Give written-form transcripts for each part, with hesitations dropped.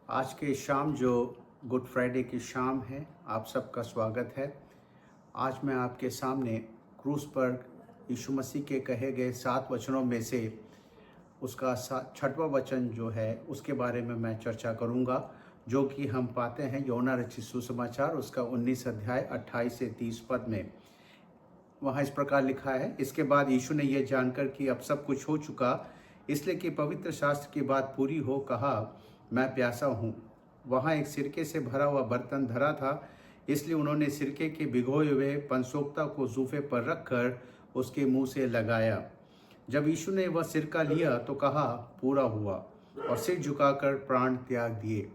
आज के शाम जो गुड फ्राइडे की शाम है, आप सबका स्वागत है। आज मैं आपके सामने क्रूस पर यीशु मसीह के कहे गए 7 वचनों में से उसका 6वां वचन जो है उसके बारे में मैं चर्चा करूंगा, जो कि हम पाते हैं योना रचित सुसमाचार उसका 19 अध्याय 28 से 30 पद में। वहाँ इस प्रकार लिखा है, इसके बाद यीशु ने यह जानकर कि अब सब कुछ हो चुका, इसलिए कि पवित्र शास्त्र की बात पूरी हो, कहा, मैं प्यासा हूँ। वहाँ एक सिरके से भरा हुआ बर्तन धरा था, इसलिए उन्होंने सिरके के भिगोए हुए पनसोक्ता को जूफे पर रखकर उसके मुंह से लगाया। जब यीशु ने वह सिरका लिया तो कहा, पूरा हुआ, और सिर झुकाकर प्राण त्याग दिए।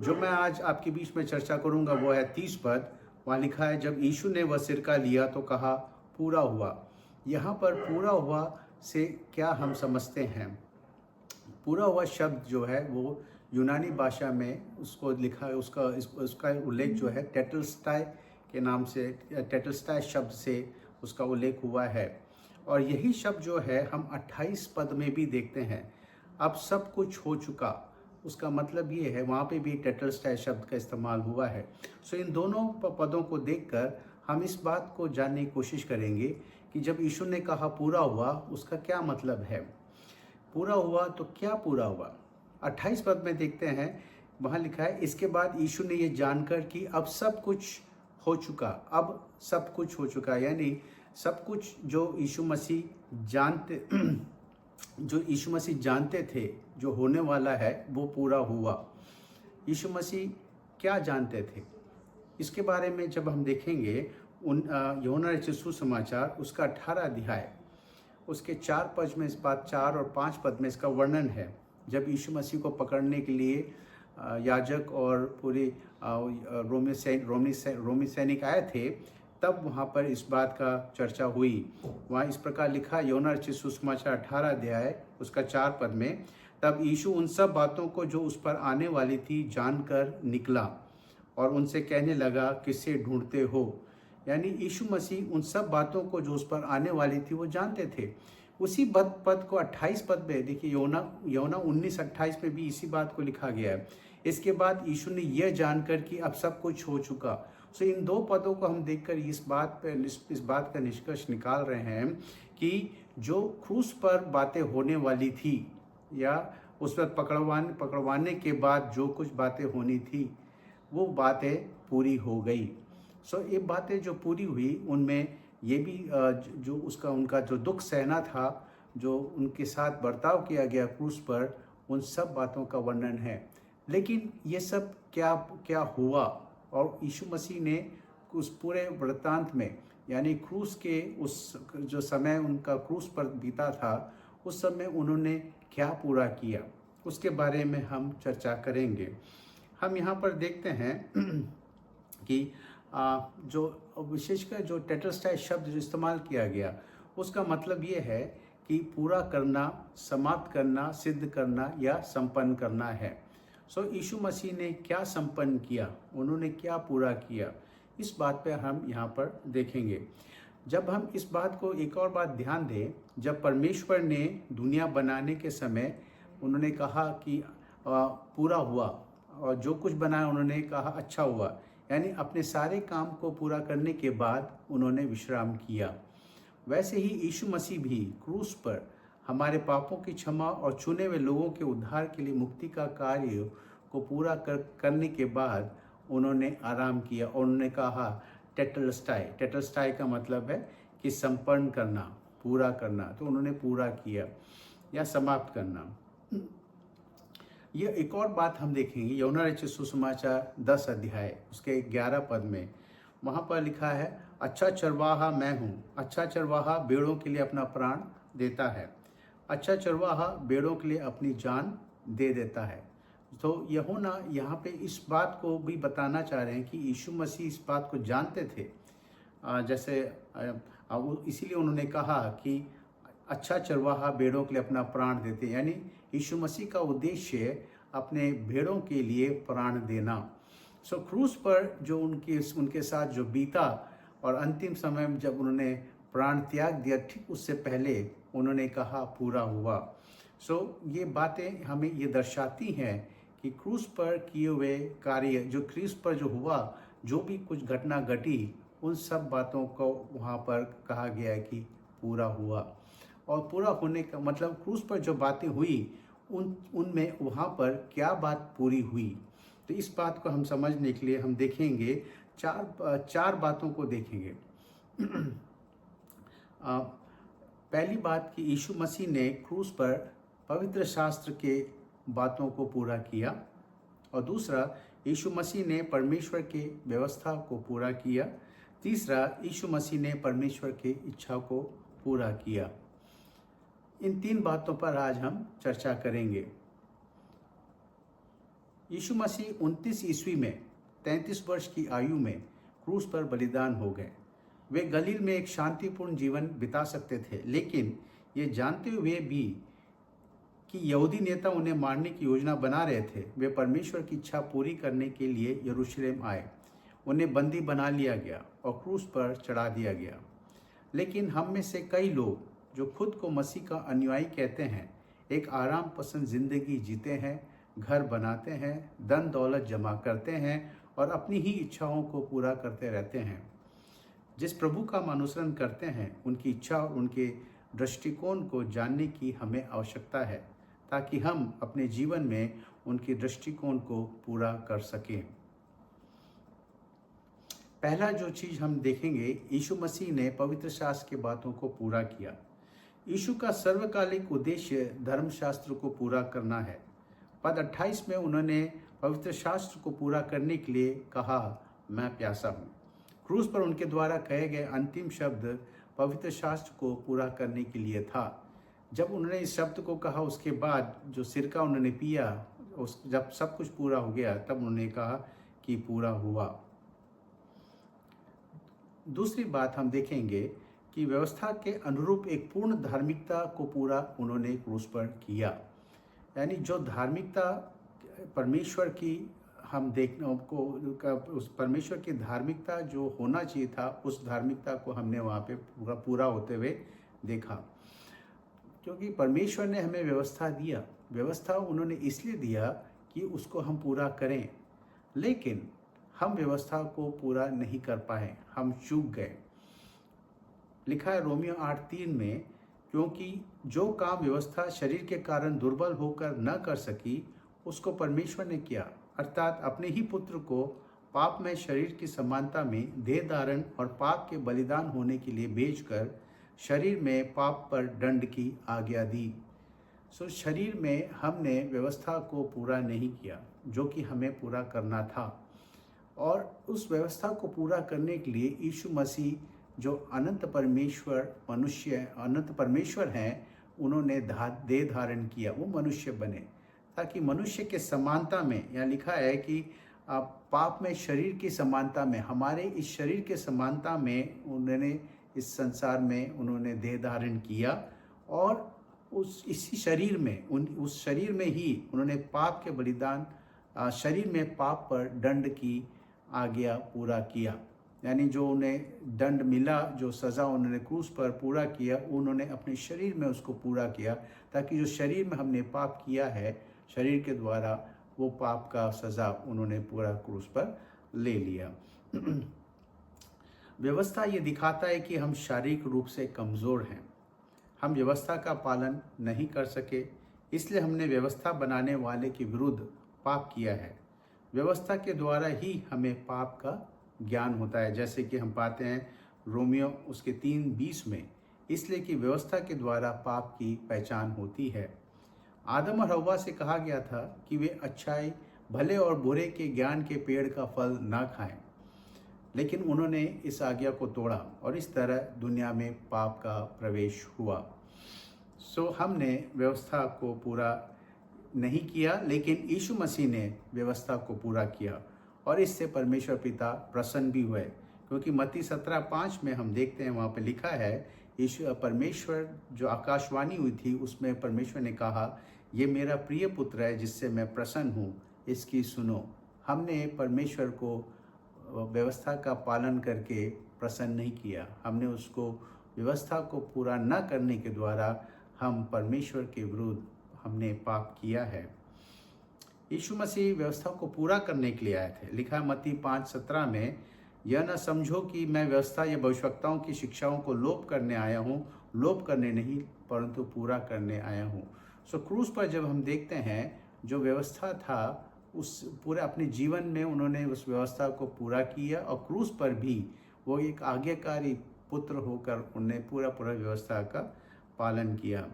जो मैं आज आपके बीच में चर्चा करूंगा वो है 30 पद। वहाँ लिखा है, जब यीशु ने वह सिरका लिया तो कहा, पूरा हुआ। यहाँ पर पूरा हुआ से क्या हम समझते हैं? पूरा हुआ शब्द जो है वो यूनानी भाषा में उसको लिखा है, उसका उल्लेख जो है टेटलस्टाई के नाम से, टेटलस्टाई शब्द से उसका उल्लेख हुआ है। और यही शब्द जो है हम 28 पद में भी देखते हैं, अब सब कुछ हो चुका। उसका मतलब ये है, वहाँ पे भी टेटलस्टाई शब्द का इस्तेमाल हुआ है। सो इन दोनों पदों को देखकर हम इस बात को जानने की कोशिश करेंगे कि जब यीशु ने कहा पूरा हुआ, उसका क्या मतलब है। पूरा हुआ तो क्या पूरा हुआ? 28 पद में देखते हैं, वहाँ लिखा है, इसके बाद यीशु ने ये जानकर कि अब सब कुछ हो चुका। अब सब कुछ हो चुका यानी सब कुछ जो यीशु मसीह जानते जो यीशु मसीह जानते थे जो होने वाला है वो पूरा हुआ। यीशु मसीह क्या जानते थे इसके बारे में जब हम देखेंगे, यूहन्ना रचित सुसमाचार उसका 18 अध्याय उसके 4 पद में इस बात, 4 और 5 पद में इसका वर्णन है। जब यीशु मसीह को पकड़ने के लिए याजक और पूरे रोमी सैनिक आए थे, तब वहाँ पर इस बात का चर्चा हुई। वहाँ इस प्रकार लिखा, यूहन्ना रचित सुसमाचार 18 अध्याय उसका 4 पद में, तब यीशु उन सब बातों को जो उस पर आने वाली थी जानकर निकला और उनसे कहने लगा, किससे ढूंढते हो? यानी यीशु मसीह उन सब बातों को जो उस पर आने वाली थी वो जानते थे। उसी पद को 28 पद में देखिए, योना 19:28 में भी इसी बात को लिखा गया है। इसके बाद यीशु ने यह जानकर कि अब सब कुछ हो चुका। सो इन दो पदों को हम देखकर इस बात का निष्कर्ष निकाल रहे हैं कि जो क्रूस पर बातें होने वाली थी या उस पर पकड़वाने के बाद जो कुछ बातें होनी थी वो बातें पूरी हो गई। सो ये बातें जो पूरी हुई उनमें ये भी जो उनका जो दुख सहना था, जो उनके साथ बर्ताव किया गया क्रूस पर, उन सब बातों का वर्णन है। लेकिन ये सब क्या क्या हुआ, और यीशु मसीह ने उस पूरे वृत्तांत में यानी क्रूस के उस जो समय उनका क्रूस पर बीता था, उस समय उन्होंने क्या पूरा किया, उसके बारे में हम चर्चा करेंगे। हम यहाँ पर देखते हैं कि जो विशेषकर जो टेटलस्टाई शब्द जो इस्तेमाल किया गया, उसका मतलब ये है कि पूरा करना, समाप्त करना, सिद्ध करना या संपन्न करना है। सो यीशु मसीह ने क्या संपन्न किया, उन्होंने क्या पूरा किया, इस बात पे हम यहाँ पर देखेंगे। जब हम इस बात को एक और बात ध्यान दें, जब परमेश्वर ने दुनिया बनाने के समय उन्होंने कहा कि पूरा हुआ, और जो कुछ बनाया उन्होंने कहा अच्छा हुआ, यानी अपने सारे काम को पूरा करने के बाद उन्होंने विश्राम किया। वैसे ही यीशु मसीह भी क्रूस पर हमारे पापों की क्षमा और चुने हुए लोगों के उद्धार के लिए मुक्ति का कार्य को पूरा करने के बाद उन्होंने आराम किया और उन्होंने कहा टेटलस्टाई का मतलब है कि संपन्न करना, पूरा करना। तो उन्होंने पूरा किया या समाप्त करना। ये एक और बात हम देखेंगे, यूहन्ना रचित सुसमाचार 10 अध्याय उसके 11 पद में, वहाँ पर लिखा है, अच्छा चरवाहा मैं हूँ। अच्छा चरवाहा भेड़ों के लिए अपना प्राण देता है। अच्छा चरवाहा भेड़ों के लिए अपनी जान दे देता है। तो यूहन्ना यहाँ पे इस बात को भी बताना चाह रहे हैं कि यीशु मसीह इस बात को जानते थे। जैसे इसीलिए उन्होंने कहा कि अच्छा चरवाहा भेड़ों के लिए अपना प्राण देते, यानी यीशु मसीह का उद्देश्य अपने भेड़ों के लिए प्राण देना। सो क्रूस पर जो उनके साथ जो बीता और अंतिम समय में जब उन्होंने प्राण त्याग दिया, ठीक उससे पहले उन्होंने कहा पूरा हुआ। सो ये बातें हमें ये दर्शाती हैं कि क्रूस पर किए हुए कार्य, जो क्रूस पर जो हुआ, जो भी कुछ घटना घटी, उन सब बातों को वहाँ पर कहा गया है कि पूरा हुआ। और पूरा होने का मतलब क्रूस पर जो बातें हुई उनमें वहाँ पर क्या बात पूरी हुई। तो इस बात को हम समझने के लिए हम देखेंगे, चार बातों को देखेंगे। पहली बात कि यीशु मसीह ने क्रूस पर पवित्र शास्त्र के बातों को पूरा किया, और दूसरा यीशु मसीह ने परमेश्वर के व्यवस्था को पूरा किया। तीसरा, यीशु मसीह ने परमेश्वर की इच्छा को पूरा किया। इन तीन बातों पर आज हम चर्चा करेंगे। यीशु मसीह 29 ईस्वी में 33 वर्ष की आयु में क्रूस पर बलिदान हो गए। वे गलील में एक शांतिपूर्ण जीवन बिता सकते थे, लेकिन ये जानते हुए भी कि यहूदी नेता उन्हें मारने की योजना बना रहे थे, वे परमेश्वर की इच्छा पूरी करने के लिए यरूशलेम आए। उन्हें बंदी बना लिया गया और क्रूस पर चढ़ा दिया गया। लेकिन हम में से कई लोग जो खुद को मसीह का अनुयायी कहते हैं, एक आराम पसंद जिंदगी जीते हैं, घर बनाते हैं, धन दौलत जमा करते हैं और अपनी ही इच्छाओं को पूरा करते रहते हैं। जिस प्रभु का हम अनुसरण करते हैं, उनकी इच्छा और उनके दृष्टिकोण को जानने की हमें आवश्यकता है, ताकि हम अपने जीवन में उनके दृष्टिकोण को पूरा कर सकें। पहला जो चीज़ हम देखेंगे, यीशु मसीह ने पवित्र शास्त्र की बातों को पूरा किया। यीशु का सर्वकालिक उद्देश्य धर्मशास्त्र को पूरा करना है। पद 28 में उन्होंने पवित्र शास्त्र को पूरा करने के लिए कहा, मैं प्यासा हूँ। क्रूस पर उनके द्वारा कहे गए अंतिम शब्द पवित्र शास्त्र को पूरा करने के लिए था। जब उन्होंने इस शब्द को कहा, उसके बाद जो सिरका उन्होंने पिया, जब सब कुछ पूरा हो गया, तब उन्होंने कहा कि पूरा हुआ। दूसरी बात हम देखेंगे कि व्यवस्था के अनुरूप एक पूर्ण धार्मिकता को पूरा उन्होंने क्रूस पर किया। यानी जो धार्मिकता परमेश्वर की हम देखने को, उस परमेश्वर की धार्मिकता जो होना चाहिए था, उस धार्मिकता को हमने वहाँ पे पूरा होते हुए देखा। क्योंकि परमेश्वर ने हमें व्यवस्था दिया, व्यवस्था उन्होंने इसलिए दिया कि उसको हम पूरा करें, लेकिन हम व्यवस्था को पूरा नहीं कर पाए, हम चूक गए। लिखा है रोमियो 8:3 में, क्योंकि जो काम व्यवस्था शरीर के कारण दुर्बल होकर न कर सकी, उसको परमेश्वर ने किया, अर्थात अपने ही पुत्र को पाप में शरीर की समानता में देह धारण और पाप के बलिदान होने के लिए भेजकर शरीर में पाप पर दंड की आज्ञा दी। सो शरीर में हमने व्यवस्था को पूरा नहीं किया जो कि हमें पूरा करना था, और उस व्यवस्था को पूरा करने के लिए यीशु मसीह जो अनंत परमेश्वर हैं, उन्होंने देह धारण किया, वो मनुष्य बने, ताकि मनुष्य के समानता में, यहाँ लिखा है कि पाप में शरीर की समानता में, हमारे इस शरीर के समानता में उन्होंने इस संसार में उन्होंने देह धारण किया, और इसी शरीर में उस शरीर में ही उन्होंने पाप के बलिदान, शरीर में पाप पर दंड की आज्ञा पूरा किया। यानी जो उन्हें दंड मिला, जो सज़ा उन्होंने क्रूस पर पूरा किया, उन्होंने अपने शरीर में उसको पूरा किया, ताकि जो शरीर में हमने पाप किया है, शरीर के द्वारा वो पाप का सज़ा उन्होंने पूरा क्रूस पर ले लिया। व्यवस्था ये दिखाता है कि हम शारीरिक रूप से कमज़ोर हैं, हम व्यवस्था का पालन नहीं कर सके, इसलिए हमने व्यवस्था बनाने वाले के विरुद्ध पाप किया है। व्यवस्था के द्वारा ही हमें पाप का ज्ञान होता है, जैसे कि हम पाते हैं रोमियो उसके 3:20 में, इसलिए कि व्यवस्था के द्वारा पाप की पहचान होती है। आदम और हव्वा से कहा गया था कि वे अच्छाई, भले और बुरे के ज्ञान के पेड़ का फल ना खाएं, लेकिन उन्होंने इस आज्ञा को तोड़ा और इस तरह दुनिया में पाप का प्रवेश हुआ। सो हमने व्यवस्था को पूरा नहीं किया, लेकिन यीशु मसीह ने व्यवस्था को पूरा किया, और इससे परमेश्वर पिता प्रसन्न भी हुए। क्योंकि मत्ती 17:5 में हम देखते हैं, वहाँ पे लिखा है, परमेश्वर जो आकाशवाणी हुई थी, उसमें परमेश्वर ने कहा, ये मेरा प्रिय पुत्र है जिससे मैं प्रसन्न हूँ, इसकी सुनो। हमने परमेश्वर को व्यवस्था का पालन करके प्रसन्न नहीं किया, हमने उसको व्यवस्था को पूरा न करने के द्वारा हम परमेश्वर के विरुद्ध हमने पाप किया है। यीशु मसीह व्यवस्था को पूरा करने के लिए आए थे। लिखा है मत्ती 5:17 में, यह न समझो कि मैं व्यवस्था या भविष्यवक्ताओं की शिक्षाओं को लोप करने आया हूँ, लोप करने नहीं परंतु पूरा करने आया हूँ। सो क्रूस पर जब हम देखते हैं जो व्यवस्था था, उस पूरे अपने जीवन में उन्होंने उस व्यवस्था को पूरा किया, और क्रूस पर भी वो एक आज्ञाकारी पुत्र होकर उन्होंने पूरा व्यवस्था का पालन किया।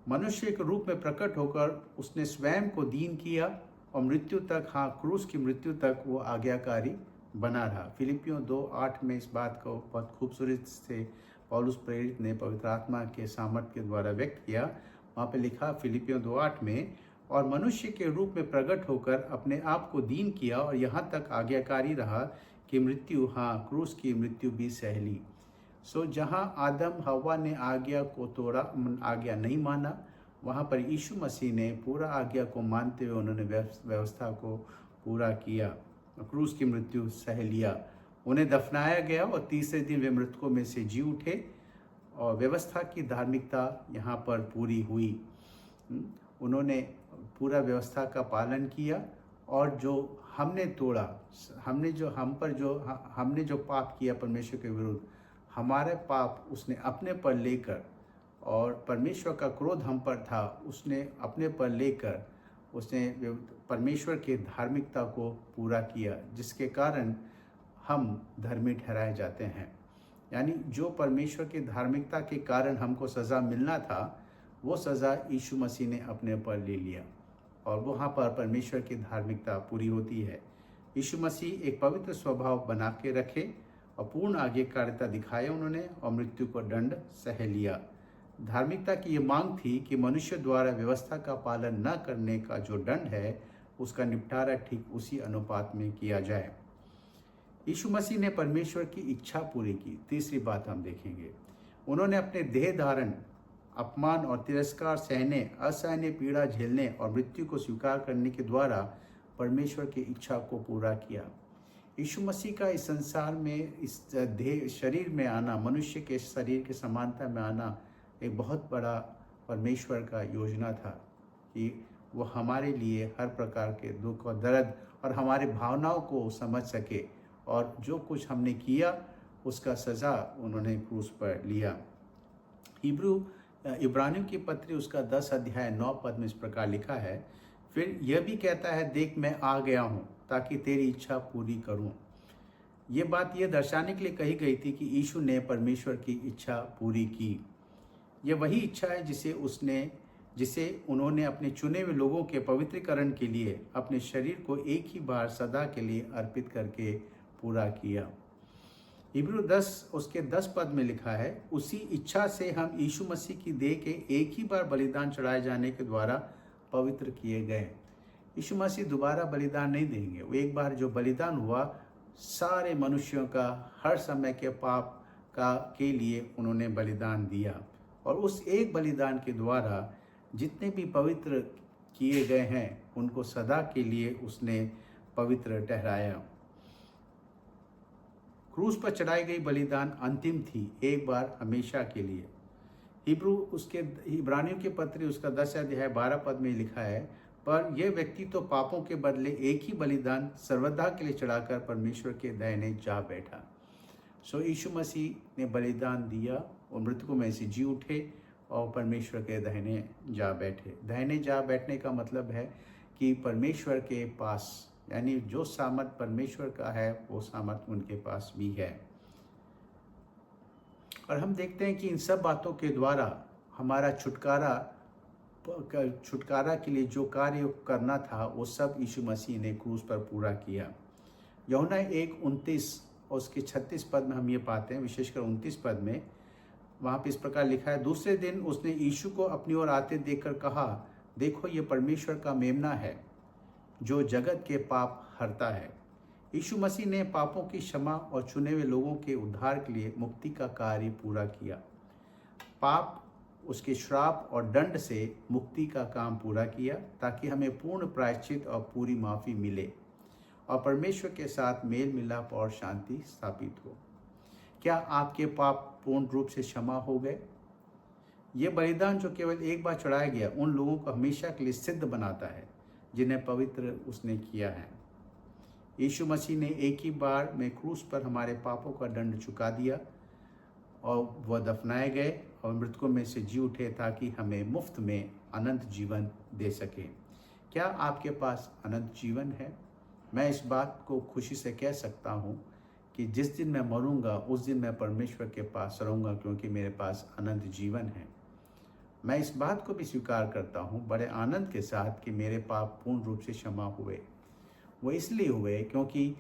मनुष्य के रूप में प्रकट होकर उसने स्वयं को दीन किया और मृत्यु तक, हाँ, क्रूस की मृत्यु तक वो आज्ञाकारी बना रहा। फिलिपियों 2:8 में इस बात को बहुत खूबसूरत से पौलुस प्रेरित ने पवित्र आत्मा के सामर्थ्य के द्वारा व्यक्त किया। वहाँ पे लिखा फिलिपियों 2:8 में, और मनुष्य के रूप में प्रकट होकर अपने आप को दीन किया और यहाँ तक आज्ञाकारी रहा कि मृत्यु, हाँ, क्रूस की मृत्यु भी सह ली। सो जहाँ आदम हव्वा ने आज्ञा को तोड़ा, आज्ञा नहीं माना, वहाँ पर यीशु मसीह ने पूरा आज्ञा को मानते हुए उन्होंने व्यवस्था को पूरा किया, क्रूस की मृत्यु सह लिया। उन्हें दफनाया गया और तीसरे दिन वे मृतकों में से जी उठे और व्यवस्था की धार्मिकता यहाँ पर पूरी हुई। उन्होंने पूरा व्यवस्था का पालन किया, और जो हमने तोड़ा, हमने जो पाप किया परमेश्वर के विरुद्ध, हमारे पाप उसने अपने पर लेकर, और परमेश्वर का क्रोध हम पर था, उसने अपने पर लेकर उसने परमेश्वर की धार्मिकता को पूरा किया, जिसके कारण हम धर्मी ठहराए जाते हैं। यानी जो परमेश्वर की धार्मिकता के कारण हमको सज़ा मिलना था, वो सज़ा यीशु मसीह ने अपने पर ले लिया, और वहाँ पर परमेश्वर की धार्मिकता पूरी होती है। यीशु मसीह एक पवित्र स्वभाव बना के रखे और पूर्ण आज्ञाकारिता दिखाए उन्होंने, और मृत्यु को दंड सह लिया। धार्मिकता की ये मांग थी कि मनुष्य द्वारा व्यवस्था का पालन न करने का जो दंड है, उसका निपटारा ठीक उसी अनुपात में किया जाए। यीशु मसीह ने परमेश्वर की इच्छा पूरी की। तीसरी बात हम देखेंगे, उन्होंने अपने देह धारण, अपमान और तिरस्कार सहने, असहनीय पीड़ा झेलने और मृत्यु को स्वीकार करने के द्वारा परमेश्वर की इच्छा को पूरा किया। यीशु मसीह का इस संसार में, इस देह शरीर में आना, मनुष्य के शरीर के समानता में आना, एक बहुत बड़ा परमेश्वर का योजना था कि वो हमारे लिए हर प्रकार के दुख और दर्द और हमारे भावनाओं को समझ सके, और जो कुछ हमने किया उसका सज़ा उन्होंने क्रूस पर लिया। इब्रानियों की पत्री उसका 10 अध्याय 9 पद में इस प्रकार लिखा है, फिर यह भी कहता है, देख मैं आ गया हूँ ताकि तेरी इच्छा पूरी करूँ। ये बात ये दर्शाने के लिए कही गई थी कि यीशु ने परमेश्वर की इच्छा पूरी की। ये वही इच्छा है जिसे उन्होंने अपने चुने हुए लोगों के पवित्रीकरण के लिए अपने शरीर को एक ही बार सदा के लिए अर्पित करके पूरा किया। इब्री 10 उसके 10 पद में लिखा है, उसी इच्छा से हम यीशु मसीह की देह के एक ही बार बलिदान चढ़ाए जाने के द्वारा पवित्र किए गए। यीशु मसीह दोबारा बलिदान नहीं देंगे। वो एक बार जो बलिदान हुआ, सारे मनुष्यों का हर समय के पाप के लिए उन्होंने बलिदान दिया, और उस एक बलिदान के द्वारा जितने भी पवित्र किए गए हैं उनको सदा के लिए उसने पवित्र ठहराया। क्रूस पर चढ़ाई गई बलिदान अंतिम थी, एक बार हमेशा के लिए। इब्रानियों के पत्री उसका 10 अध्याय 12 पद में लिखा है, पर यह व्यक्ति तो पापों के बदले एक ही बलिदान सर्वदा के लिए चढ़ाकर परमेश्वर के दाहिने जा बैठा। सो यीशु मसीह ने बलिदान दिया और मृतकों में से जी उठे और परमेश्वर के दाहिने जा बैठे। दाहिने जा बैठने का मतलब है कि परमेश्वर के पास, यानी जो सामर्थ परमेश्वर का है वो सामर्थ उनके पास भी है। और हम देखते हैं कि इन सब बातों के द्वारा हमारा छुटकारा के लिए जो कार्य करना था वो सब यीशु मसीह ने क्रूस पर पूरा किया। यूहन्ना 1:29 और उसके 36 पद में हम ये पाते हैं, विशेषकर 29 पद में वहाँ पे इस प्रकार लिखा है, दूसरे दिन उसने यीशु को अपनी ओर आते देखकर कहा, देखो ये परमेश्वर का मेमना है जो जगत के पाप हरता है। यीशु मसीह ने पापों की क्षमा और चुने हुए लोगों के उद्धार के लिए मुक्ति का कार्य पूरा किया। पाप, उसके श्राप और दंड से मुक्ति का काम पूरा किया, ताकि हमें पूर्ण प्रायश्चित और पूरी माफ़ी मिले और परमेश्वर के साथ मेल मिलाप और शांति स्थापित हो। क्या आपके पाप पूर्ण रूप से क्षमा हो गए? ये बलिदान जो केवल एक बार चढ़ाया गया उन लोगों को हमेशा के लिए सिद्ध बनाता है जिन्हें पवित्र उसने किया है। यीशु मसीह ने एक ही बार में क्रूस पर हमारे पापों का दंड चुका दिया और वह दफनाए गए और मृतकों में से जी उठे ताकि हमें मुफ्त में अनंत जीवन दे सके। क्या आपके पास अनंत जीवन है? मैं इस बात को खुशी से कह सकता हूँ कि जिस दिन मैं मरूंगा उस दिन मैं परमेश्वर के पास रहूँगा, क्योंकि मेरे पास अनंत जीवन है। मैं इस बात को भी स्वीकार करता हूँ बड़े आनंद के साथ कि मेरे पाप पूर्ण रूप से क्षमा हुए। वो इसलिए हुए क्योंकि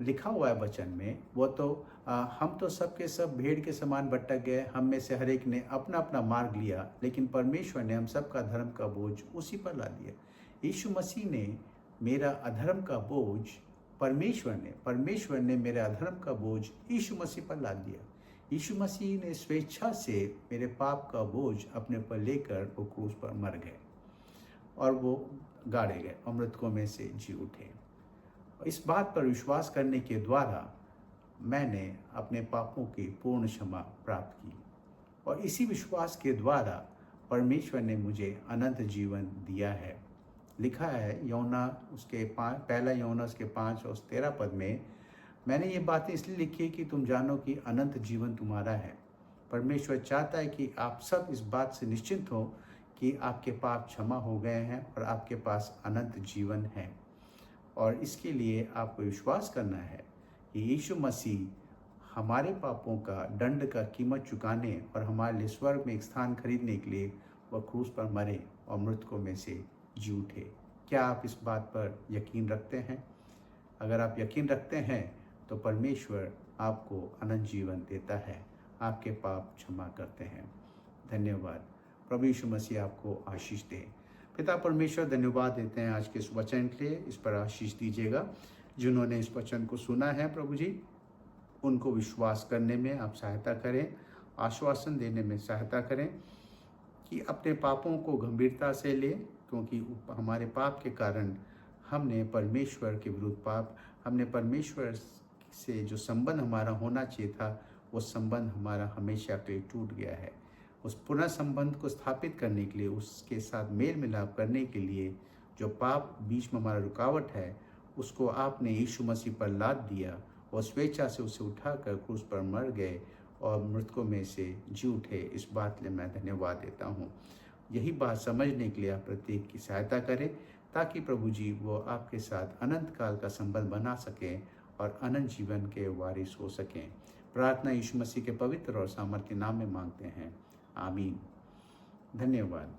लिखा हुआ है वचन में, वो तो हम तो सब के सब भेड़ के समान भटक गए, हम में से हर एक ने अपना अपना मार्ग लिया, लेकिन परमेश्वर ने हम सब का धर्म का बोझ उसी पर ला दिया। यीशु मसीह ने मेरा अधर्म का बोझ परमेश्वर ने मेरे अधर्म का बोझ यीशु मसीह पर ला दिया। यीशु मसीह ने स्वेच्छा से मेरे पाप का बोझ अपने पर लेकर वो क्रूस पर मर गए और वो गाड़े गए और मृतकों में से जी उठे। इस बात पर विश्वास करने के द्वारा मैंने अपने पापों की पूर्ण क्षमा प्राप्त की और इसी विश्वास के द्वारा परमेश्वर ने मुझे अनंत जीवन दिया है। लिखा है यूहन्ना उसके पहला यूहन्ना उसके 5 और 13 पद में, मैंने ये बातें इसलिए लिखी कि तुम जानो कि अनंत जीवन तुम्हारा है। परमेश्वर चाहता है कि आप सब इस बात से निश्चिंत हो कि आपके पाप क्षमा हो गए हैं और आपके पास अनंत जीवन है। और इसके लिए आपको विश्वास करना है कि यीशु मसीह हमारे पापों का दंड का कीमत चुकाने और हमारे लिए स्वर्ग में एक स्थान खरीदने के लिए वह क्रूस पर मरे और मृतकों में से जी उठे। क्या आप इस बात पर यकीन रखते हैं? अगर आप यकीन रखते हैं तो परमेश्वर आपको अनंत जीवन देता है, आपके पाप क्षमा करते हैं। धन्यवाद। प्रभु यीशु मसीह आपको आशीष दे। पिता परमेश्वर, धन्यवाद देते हैं आज के इस वचन के लिए। इस पर आशीष दीजिएगा। जिन्होंने इस वचन को सुना है प्रभु जी, उनको विश्वास करने में आप सहायता करें, आश्वासन देने में सहायता करें कि अपने पापों को गंभीरता से लें, क्योंकि हमारे पाप के कारण हमने परमेश्वर के विरुद्ध हमने परमेश्वर से जो संबंध हमारा होना चाहिए था वो संबंध हमारा हमेशा के लिए टूट गया है। उस पुनः संबंध को स्थापित करने के लिए, उसके साथ मेल मिलाप करने के लिए जो पाप बीच में हमारा रुकावट है, उसको आपने यीशु मसीह पर लाद दिया और स्वेच्छा से उसे उठाकर क्रूस पर मर गए और मृतकों में से जी उठे। इस बात के लिए मैं धन्यवाद देता हूँ। यही बात समझने के लिए आप प्रत्येक की सहायता करें ताकि प्रभु जी वो आपके साथ अनंत काल का संबंध बना सकें और अनंत जीवन के वारिस हो सकें। प्रार्थना यीशु मसीह के पवित्र और सामर्थ्य नाम में मांगते हैं, आमीन। धन्यवाद।